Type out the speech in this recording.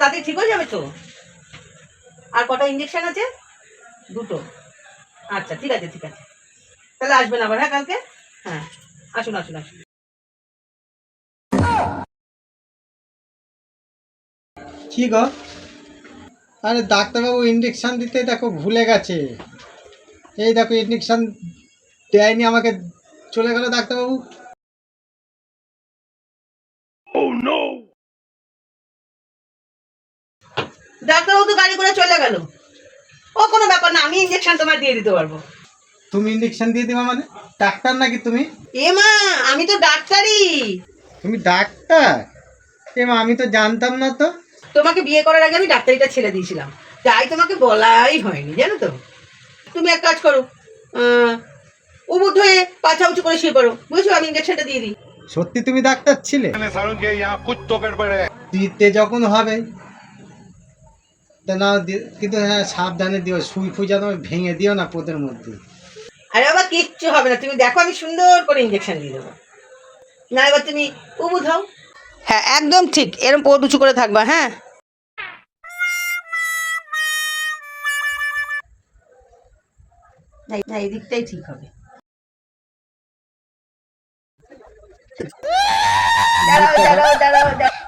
তাতে ঠিক হয়ে যাবে তো। আর কটা ইঞ্জেকশন আছে? 2টো। আচ্ছা ঠিক আছে ঠিক আছে, তাহলে আসবেন আবার। হ্যাঁ কালকে, হ্যাঁ আসুন আসুন আসুন। কি গো? আরে ডাক্তারবাবু ইঞ্জেকশন দিতে দেখো ভুলে গেছে। এই দেখো ইঞ্জেকশন দেয়নি আমাকে, চলে গেল ডাক্তারবাবু। ডাক্তারবাবু তো গাড়ি করে চলে গেল। ও কোনো ব্যাপার না, আমি ইঞ্জেকশন তোমার দিয়ে দিতে পারবো। তুমি ইঞ্জেকশন দিয়ে দেবা মানে? ডাক্তার নাকি তুমি? এ মা, আমি তো ডাক্তারই। তুমি ডাক্তার? মা আমি তো জানতাম না তো। তোমাকে বিয়ে করার আগে আমি ডাক্তারিটা ছেড়ে দিয়েছিলাম, তাই তোমাকে বলাই হয়নি, জানো তো। তুমি এক কাজ করো, উবুট হয়ে পাছা উঁচু করে শুয়ে পড়ো, বুঝছো? আমি ইঞ্জেকশনটা দিয়ে দিই। সত্যি তুমি ডাক্তার ছিলে? দিতে যখন হবে তা না কিন্তু হ্যাঁ সাবধানে দিও, সুই ফুই যেন ভেঙে দিও না পোদের মধ্যে। আরে বাবা কিচ্ছু হবে না, তুমি দেখো আমি সুন্দর করে ইঞ্জেকশন দিয়ে দেবো। না এবার তুমি উবুট হও। হ্যাঁ একদম ঠিক, এরকম পোদ উঁচু করে থাকবা। হ্যাঁ না, এই দিকটাই ঠিক হবে। দাঁড়াও দাঁড়াও দাঁড়াও দাঁড়াও।